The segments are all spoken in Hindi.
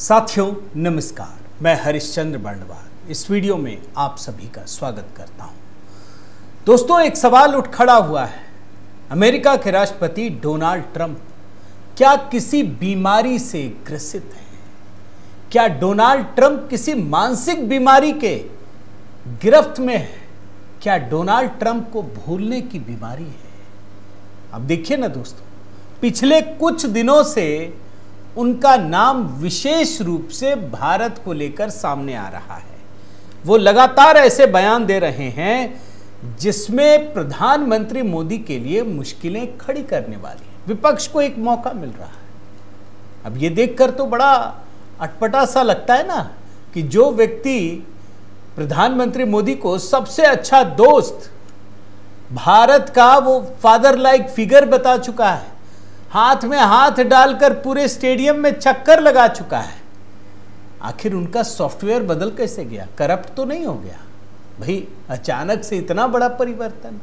साथियों नमस्कार, मैं हरिश्चंद्र बर्णवाल इस वीडियो में आप सभी का स्वागत करता हूं। दोस्तों, एक सवाल उठ खड़ा हुआ है। अमेरिका के राष्ट्रपति डोनाल्ड ट्रंप क्या किसी बीमारी से ग्रसित हैं? क्या डोनाल्ड ट्रंप किसी मानसिक बीमारी के गिरफ्त में है? क्या डोनाल्ड ट्रंप को भूलने की बीमारी है? अब देखिए ना दोस्तों, पिछले कुछ दिनों से उनका नाम विशेष रूप से भारत को लेकर सामने आ रहा है। वो लगातार ऐसे बयान दे रहे हैं जिसमें प्रधानमंत्री मोदी के लिए मुश्किलें खड़ी करने वाली हैं। विपक्ष को एक मौका मिल रहा है। अब ये देखकर तो बड़ा अटपटा सा लगता है ना कि जो व्यक्ति प्रधानमंत्री मोदी को सबसे अच्छा दोस्त, भारत का वो फादर लाइक फिगर बता चुका है, हाथ में हाथ डालकर पूरे स्टेडियम में चक्कर लगा चुका है, आखिर उनका सॉफ्टवेयर बदल कैसे गया? करप्ट तो नहीं हो गया भाई? अचानक से इतना बड़ा परिवर्तन।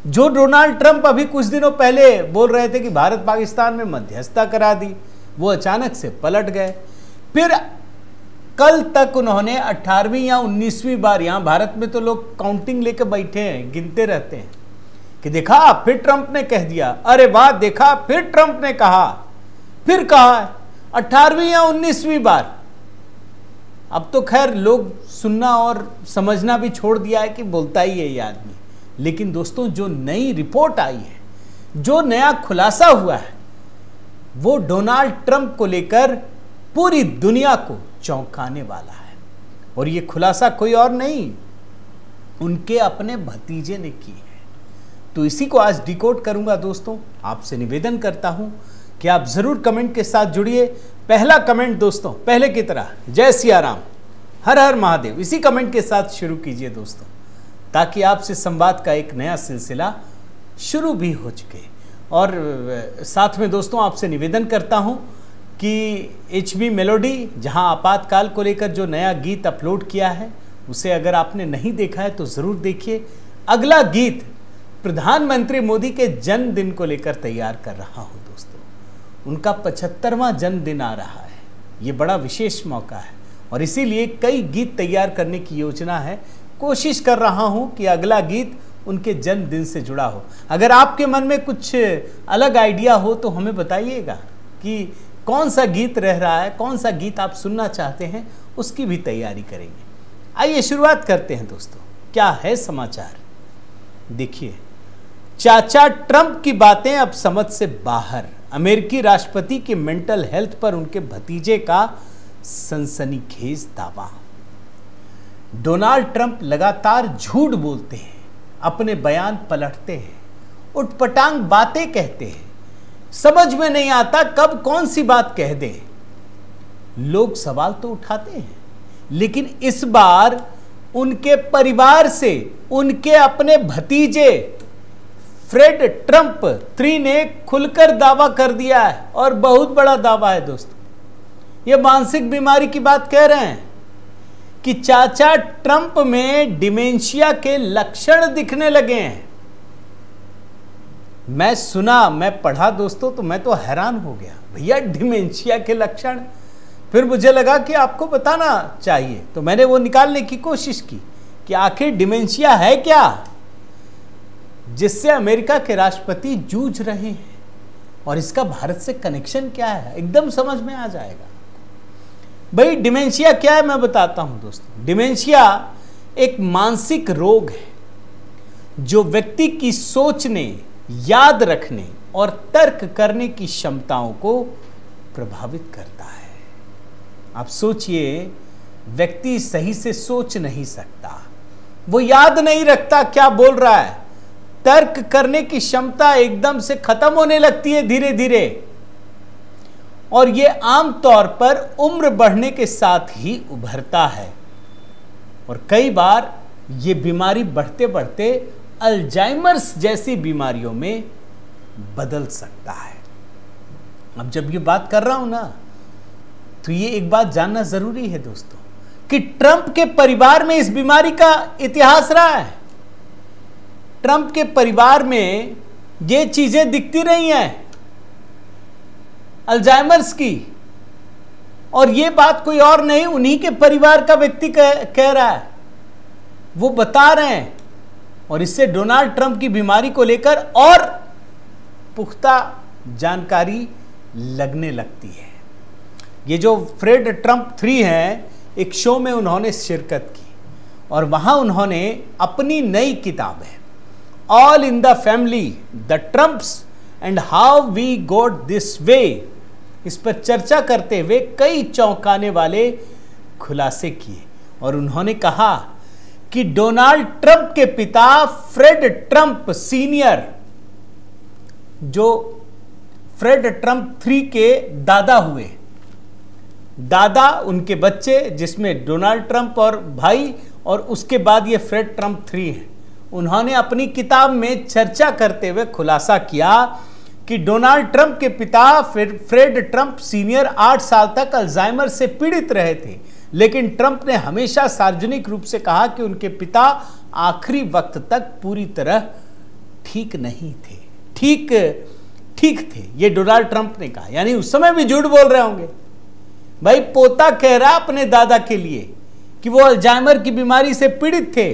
जो डोनाल्ड ट्रंप अभी कुछ दिनों पहले बोल रहे थे कि भारत पाकिस्तान में मध्यस्थता करा दी, वो अचानक से पलट गए। फिर कल तक उन्होंने 18वीं या 19वीं बार, यहां भारत में तो लोग काउंटिंग लेकर बैठे हैं, गिनते रहते हैं कि देखा फिर ट्रंप ने कह दिया, अरे वाह देखा फिर ट्रंप ने कहा, फिर कहा 18वीं या 19वीं बार। अब तो खैर लोग सुनना और समझना भी छोड़ दिया है कि बोलता ही है ये आदमी। लेकिन दोस्तों, जो नई रिपोर्ट आई है, जो नया खुलासा हुआ है, वो डोनाल्ड ट्रंप को लेकर पूरी दुनिया को चौंकाने वाला है। और ये खुलासा कोई और नहीं, उनके अपने भतीजे ने की है। तो इसी को आज डिकोड करूंगा दोस्तों। आपसे निवेदन करता हूं कि आप जरूर कमेंट के साथ जुड़िए। पहला कमेंट दोस्तों, पहले की तरह जय सिया राम, हर हर महादेव, इसी कमेंट के साथ शुरू कीजिए दोस्तों, ताकि आपसे संवाद का एक नया सिलसिला शुरू भी हो चुके। और साथ में दोस्तों आपसे निवेदन करता हूं कि HB मेलोडी, जहां आपातकाल को लेकर जो नया गीत अपलोड किया है, उसे अगर आपने नहीं देखा है तो ज़रूर देखिए। अगला गीत प्रधानमंत्री मोदी के जन्मदिन को लेकर तैयार कर रहा हूं दोस्तों। उनका 75वां जन्मदिन आ रहा है। ये बड़ा विशेष मौका है और इसीलिए कई गीत तैयार करने की योजना है। कोशिश कर रहा हूं कि अगला गीत उनके जन्मदिन से जुड़ा हो। अगर आपके मन में कुछ अलग आइडिया हो तो हमें बताइएगा कि कौन सा गीत रह रहा है, कौन सा गीत आप सुनना चाहते हैं, उसकी भी तैयारी करेंगे। आइए शुरुआत करते हैं दोस्तों। क्या है समाचार, देखिए। चाचा ट्रंप की बातें अब समझ से बाहर। अमेरिकी राष्ट्रपति की मेंटल हेल्थ पर उनके भतीजे का सनसनीखेज दावा। डोनाल्ड ट्रंप लगातार झूठ बोलते हैं, अपने बयान पलटते हैं, उटपटांग बातें कहते हैं, समझ में नहीं आता कब कौन सी बात कह दे। लोग सवाल तो उठाते हैं, लेकिन इस बार उनके परिवार से उनके अपने भतीजे फ्रेड ट्रंप III ने खुलकर दावा कर दिया है, और बहुत बड़ा दावा है दोस्तों। ये मानसिक बीमारी की बात कह रहे हैं कि चाचा ट्रंप में डिमेंशिया के लक्षण दिखने लगे हैं। मैं पढ़ा दोस्तों तो मैं तो हैरान हो गया, भैया डिमेंशिया के लक्षण। फिर मुझे लगा कि आपको बताना चाहिए, तो मैंने वो निकालने की कोशिश की कि आखिर डिमेंशिया है क्या, जिससे अमेरिका के राष्ट्रपति जूझ रहे हैं, और इसका भारत से कनेक्शन क्या है, एकदम समझ में आ जाएगा। भाई डिमेंशिया क्या है मैं बताता हूं दोस्तों। डिमेंशिया एक मानसिक रोग है जो व्यक्ति की सोचने, याद रखने और तर्क करने की क्षमताओं को प्रभावित करता है। आप सोचिए, व्यक्ति सही से सोच नहीं सकता, वो याद नहीं रखता क्या बोल रहा है, तर्क करने की क्षमता एकदम से खत्म होने लगती है धीरे धीरे, और यह आमतौर पर उम्र बढ़ने के साथ ही उभरता है। और कई बार यह बीमारी बढ़ते बढ़ते अल्जाइमर्स जैसी बीमारियों में बदल सकता है। अब जब ये बात कर रहा हूं ना, तो ये एक बात जानना जरूरी है दोस्तों कि ट्रंप के परिवार में इस बीमारी का इतिहास रहा है। ट्रंप के परिवार में ये चीजें दिखती रही हैं अल्जाइमर्स की। और ये बात कोई और नहीं, उन्हीं के परिवार का व्यक्ति कह रहा है, वो बता रहे हैं। और इससे डोनाल्ड ट्रंप की बीमारी को लेकर और पुख्ता जानकारी लगने लगती है। ये जो फ्रेड ट्रंप 3 हैं, एक शो में उन्होंने शिरकत की और वहां उन्होंने अपनी नई किताब है all in the family the Trumps and how we got this way, इस पर चर्चा करते हुए कई चौंकाने वाले खुलासे किए। और उन्होंने कहा कि डोनाल्ड ट्रंप के पिता फ्रेड ट्रंप सीनियर, जो फ्रेड ट्रंप 3 के दादा हुए, दादा उनके बच्चे जिसमें डोनाल्ड ट्रंप और भाई, और उसके बाद ये फ्रेड ट्रंप 3 है। उन्होंने अपनी किताब में चर्चा करते हुए खुलासा किया कि डोनाल्ड ट्रंप के पिता फ्रेड ट्रंप सीनियर 8 साल तक अल्जाइमर से पीड़ित रहे थे, लेकिन ट्रंप ने हमेशा सार्वजनिक रूप से कहा कि उनके पिता आखिरी वक्त तक पूरी तरह ठीक नहीं थे, ठीक थे, ये डोनाल्ड ट्रंप ने कहा। यानी उस समय भी झूठ बोल रहे होंगे। भाई पोता कह रहा अपने दादा के लिए कि वो अल्जाइमर की बीमारी से पीड़ित थे,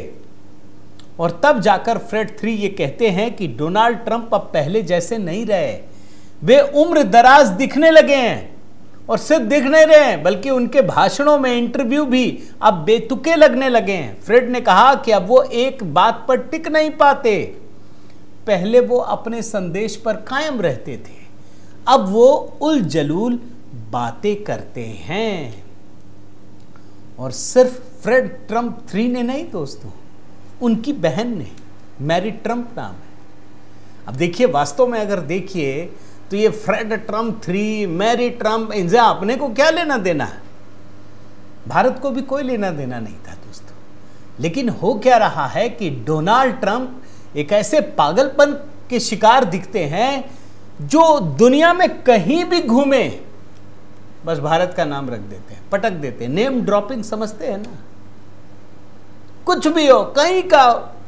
और तब जाकर फ्रेड 3 ये कहते हैं कि डोनाल्ड ट्रंप अब पहले जैसे नहीं रहे, वे उम्र दराज दिखने लगे हैं, और सिर्फ दिख नहीं रहे हैं बल्कि उनके भाषणों में इंटरव्यू भी अब बेतुके लगने लगे हैं। फ्रेड ने कहा कि अब वो एक बात पर टिक नहीं पाते, पहले वो अपने संदेश पर कायम रहते थे, अब वो उल जलूल बातें करते हैं। और सिर्फ फ्रेड ट्रंप 3 ने नहीं दोस्तों, उनकी बहन ने, मैरी ट्रंप नाम है। अब देखिए, वास्तव में अगर देखिए तो ये फ्रेड ट्रंप 3, मैरी ट्रंप, इनसे अपने को क्या लेना देना है? भारत को भी कोई लेना देना नहीं था दोस्तों। लेकिन हो क्या रहा है कि डोनाल्ड ट्रंप एक ऐसे पागलपन के शिकार दिखते हैं जो दुनिया में कहीं भी घूमे बस भारत का नाम रख देते हैं, पटक देते हैं, नेम ड्रॉपिंग समझते हैं ना। कुछ भी हो, कहीं का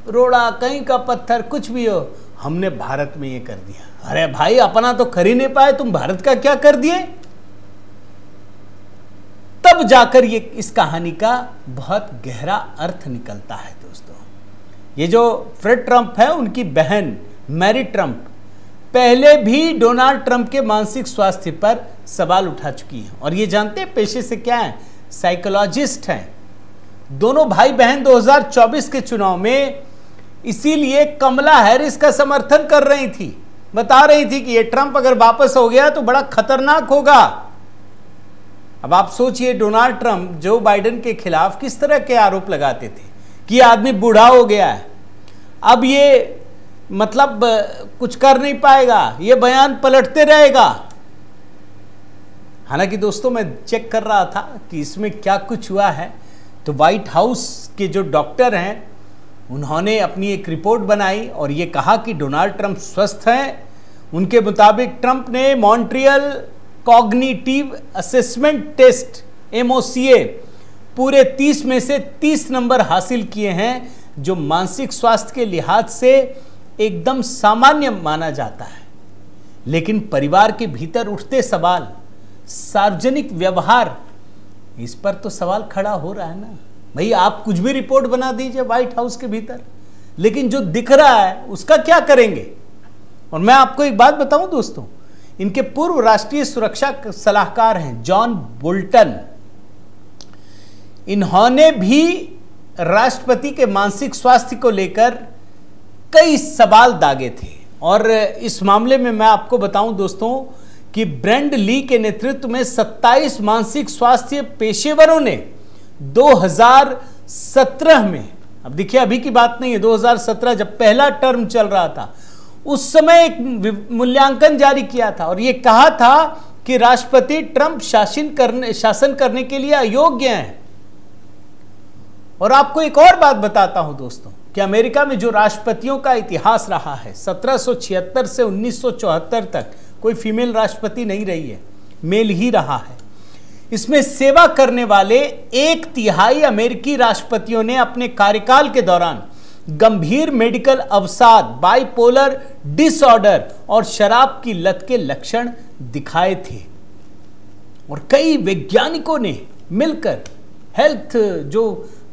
रोड़ा, कहीं का पत्थर, कुछ भी हो, हमने भारत में ये कर दिया। अरे भाई, अपना तो कर ही नहीं पाए, तुम भारत का क्या कर दिए? तब जाकर ये इस कहानी का बहुत गहरा अर्थ निकलता है दोस्तों। ये जो फ्रेड ट्रंप है, उनकी बहन मैरी ट्रंप पहले भी डोनाल्ड ट्रंप के मानसिक स्वास्थ्य पर सवाल उठा चुकी हैं, और ये जानते हैं पेशे से क्या है, साइकोलॉजिस्ट हैं। दोनों भाई बहन 2024 के चुनाव में इसीलिए कमला हैरिस का समर्थन कर रही थी, बता रही थी कि ये ट्रंप अगर वापस हो गया तो बड़ा खतरनाक होगा। अब आप सोचिए, डोनाल्ड ट्रंप जो बाइडेन के खिलाफ किस तरह के आरोप लगाते थे कि ये आदमी बूढ़ा हो गया है, अब ये मतलब कुछ कर नहीं पाएगा, ये बयान पलटते रहेगा। हालांकि दोस्तों, मैं चेक कर रहा था कि इसमें क्या कुछ हुआ है, तो व्हाइट हाउस के जो डॉक्टर हैं उन्होंने अपनी एक रिपोर्ट बनाई और ये कहा कि डोनाल्ड ट्रंप स्वस्थ हैं। उनके मुताबिक ट्रंप ने Montreal cognitive assessment test MOCA पूरे 30 में से 30 नंबर हासिल किए हैं, जो मानसिक स्वास्थ्य के लिहाज से एकदम सामान्य माना जाता है। लेकिन परिवार के भीतर उठते सवाल, सार्वजनिक व्यवहार, इस पर तो सवाल खड़ा हो रहा है ना। भाई, आप कुछ भी रिपोर्ट बना दीजिए व्हाइट हाउस के भीतर, लेकिन जो दिख रहा है उसका क्या करेंगे? और मैं आपको एक बात बताऊं दोस्तों, इनके पूर्व राष्ट्रीय सुरक्षा सलाहकार हैं जॉन बोल्टन, इन्होंने भी राष्ट्रपति के मानसिक स्वास्थ्य को लेकर कई सवाल दागे थे। और इस मामले में मैं आपको बताऊं दोस्तों कि ब्रेंड ली के नेतृत्व में 27 मानसिक स्वास्थ्य पेशेवरों ने 2017 में, अब देखिए अभी की बात नहीं है, 2017 जब पहला टर्म चल रहा था, उस समय एक मूल्यांकन जारी किया था और यह कहा था कि राष्ट्रपति ट्रंप शासन करने के लिए अयोग्य हैं। और आपको एक और बात बताता हूं दोस्तों कि अमेरिका में जो राष्ट्रपतियों का इतिहास रहा है, 1776 से 1974 तक कोई फीमेल राष्ट्रपति नहीं रही है, मेल ही रहा है। इसमें सेवा करने वाले 1/3 अमेरिकी राष्ट्रपतियों ने अपने कार्यकाल के दौरान गंभीर मेडिकल अवसाद, बाइपोलर डिसऑर्डर और शराब की लत के लक्षण दिखाए थे। और कई वैज्ञानिकों ने मिलकर, हेल्थ जो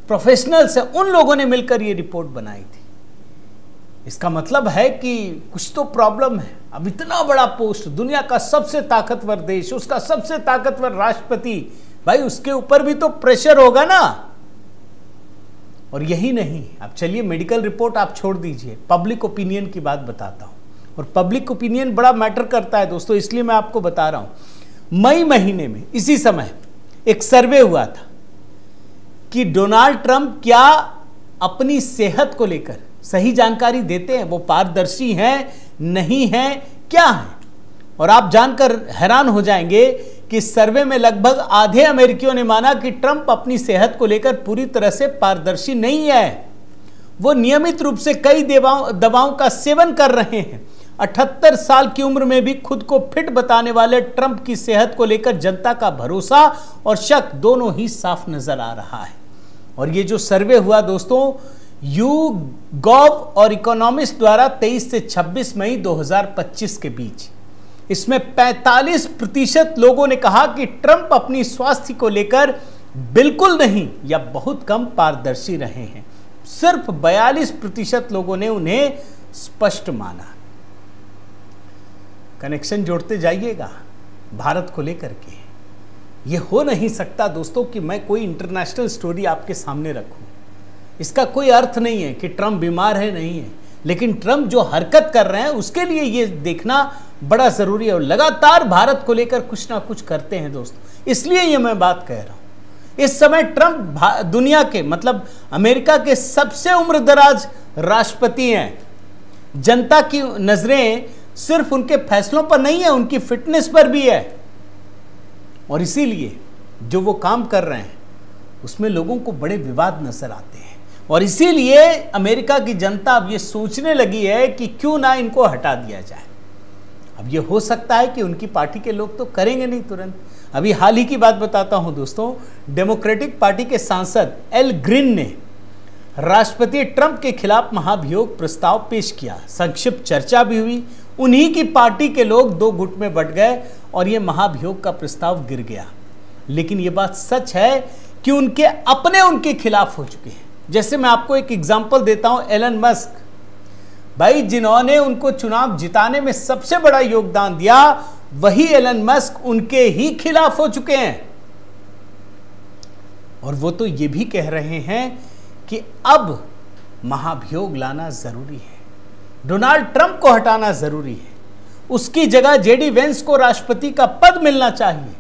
प्रोफेशनल्स हैं उन लोगों ने मिलकर ये रिपोर्ट बनाई थी। इसका मतलब है कि कुछ तो प्रॉब्लम है। अब इतना बड़ा पोस्ट, दुनिया का सबसे ताकतवर देश, उसका सबसे ताकतवर राष्ट्रपति, भाई उसके ऊपर भी तो प्रेशर होगा ना। और यही नहीं, अब चलिए मेडिकल रिपोर्ट आप छोड़ दीजिए, पब्लिक ओपिनियन की बात बताता हूं। और पब्लिक ओपिनियन बड़ा मैटर करता है दोस्तों, इसलिए मैं आपको बता रहा हूं। मई महीने में इसी समय एक सर्वे हुआ था कि डोनाल्ड ट्रंप क्या अपनी सेहत को लेकर सही जानकारी देते हैं, वो पारदर्शी हैं, नहीं हैं, क्या हैं। और आप जानकर हैरान हो जाएंगे कि इस सर्वे में लगभग आधे अमेरिकियों ने माना कि ट्रंप अपनी सेहत को लेकर पूरी तरह से पारदर्शी नहीं है। वो नियमित रूप से कई दवाओं का सेवन कर रहे हैं। 78 साल की उम्र में भी खुद को फिट बताने वाले ट्रंप की सेहत को लेकर जनता का भरोसा और शक दोनों ही साफ नजर आ रहा है। और ये जो सर्वे हुआ दोस्तों, YouGov और इकोनॉमिस्ट द्वारा 23 से 26 मई 2025 के बीच, इसमें 45% लोगों ने कहा कि ट्रंप अपनी स्वास्थ्य को लेकर बिल्कुल नहीं या बहुत कम पारदर्शी रहे हैं। सिर्फ 42% लोगों ने उन्हें स्पष्ट माना। कनेक्शन जोड़ते जाइएगा भारत को लेकर के। यह हो नहीं सकता दोस्तों कि मैं कोई इंटरनेशनल स्टोरी आपके सामने रखूं। इसका कोई अर्थ नहीं है कि ट्रंप बीमार है, नहीं है, लेकिन ट्रंप जो हरकत कर रहे हैं उसके लिए ये देखना बड़ा जरूरी है। और लगातार भारत को लेकर कुछ ना कुछ करते हैं दोस्तों, इसलिए ये मैं बात कह रहा हूं। इस समय ट्रंप दुनिया के, मतलब अमेरिका के सबसे उम्रदराज राष्ट्रपति हैं। जनता की नजरें सिर्फ उनके फैसलों पर नहीं है, उनकी फिटनेस पर भी है। और इसीलिए जो वो काम कर रहे हैं उसमें लोगों को बड़े विवाद नजर आते हैं। और इसीलिए अमेरिका की जनता अब ये सोचने लगी है कि क्यों ना इनको हटा दिया जाए। अब ये हो सकता है कि उनकी पार्टी के लोग तो करेंगे नहीं तुरंत। अभी हाल ही की बात बताता हूं दोस्तों, डेमोक्रेटिक पार्टी के सांसद एल ग्रीन ने राष्ट्रपति ट्रंप के खिलाफ महाभियोग प्रस्ताव पेश किया। संक्षिप्त चर्चा भी हुई, उन्हीं की पार्टी के लोग दो गुट में बंट गए और यह महाभियोग का प्रस्ताव गिर गया। लेकिन यह बात सच है कि उनके अपने उनके खिलाफ हो चुके हैं। जैसे मैं आपको एक एग्जांपल देता हूं, एलन मस्क, भाई जिन्होंने उनको चुनाव जिताने में सबसे बड़ा योगदान दिया, वही एलन मस्क उनके ही खिलाफ हो चुके हैं। और वो तो ये भी कह रहे हैं कि अब महाभियोग लाना जरूरी है, डोनाल्ड ट्रंप को हटाना जरूरी है, उसकी जगह जेडी वेंस को राष्ट्रपति का पद मिलना चाहिए।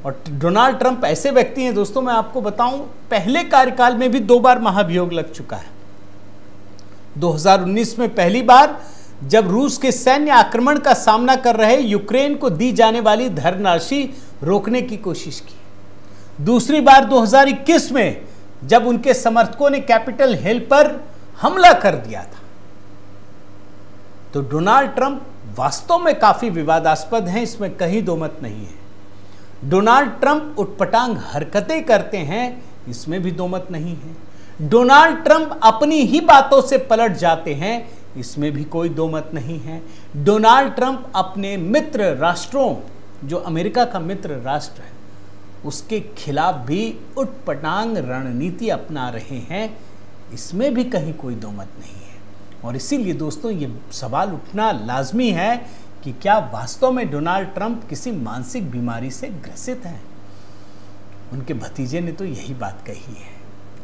और डोनाल्ड ट्रंप ऐसे व्यक्ति हैं दोस्तों, मैं आपको बताऊं, पहले कार्यकाल में भी 2 बार महाभियोग लग चुका है। 2019 में पहली बार जब रूस के सैन्य आक्रमण का सामना कर रहे यूक्रेन को दी जाने वाली धनराशि रोकने की कोशिश की। दूसरी बार 2021 में जब उनके समर्थकों ने कैपिटल हिल पर हमला कर दिया था। तो डोनाल्ड ट्रंप वास्तव में काफी विवादास्पद हैं, इसमें कहीं दो मत नहीं है। डोनाल्ड ट्रंप उटपटांग हरकतें करते हैं, इसमें भी दो मत नहीं है। डोनाल्ड ट्रंप अपनी ही बातों से पलट जाते हैं, इसमें भी कोई दो मत नहीं है। डोनाल्ड ट्रंप अपने मित्र राष्ट्रों, जो अमेरिका का मित्र राष्ट्र है, उसके खिलाफ भी उटपटांग रणनीति अपना रहे हैं, इसमें भी कहीं कोई दो मत नहीं है। और इसीलिए दोस्तों ये सवाल उठना लाजमी है कि क्या वास्तव में डोनाल्ड ट्रंप किसी मानसिक बीमारी से ग्रसित हैं? उनके भतीजे ने तो यही बात कही है।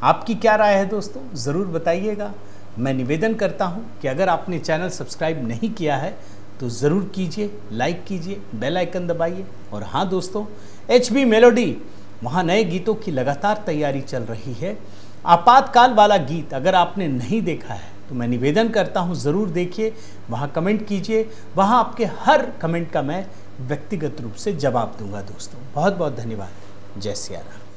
आपकी क्या राय है दोस्तों, ज़रूर बताइएगा। मैं निवेदन करता हूं कि अगर आपने चैनल सब्सक्राइब नहीं किया है तो ज़रूर कीजिए, लाइक कीजिए, बेल आइकन दबाइए। और हाँ दोस्तों, HB मेलोडी, वहाँ नए गीतों की लगातार तैयारी चल रही है। आपातकाल वाला गीत अगर आपने नहीं देखा है तो मैं निवेदन करता हूं ज़रूर देखिए, वहाँ कमेंट कीजिए, वहाँ आपके हर कमेंट का मैं व्यक्तिगत रूप से जवाब दूंगा दोस्तों। बहुत बहुत धन्यवाद। जय सिया राम।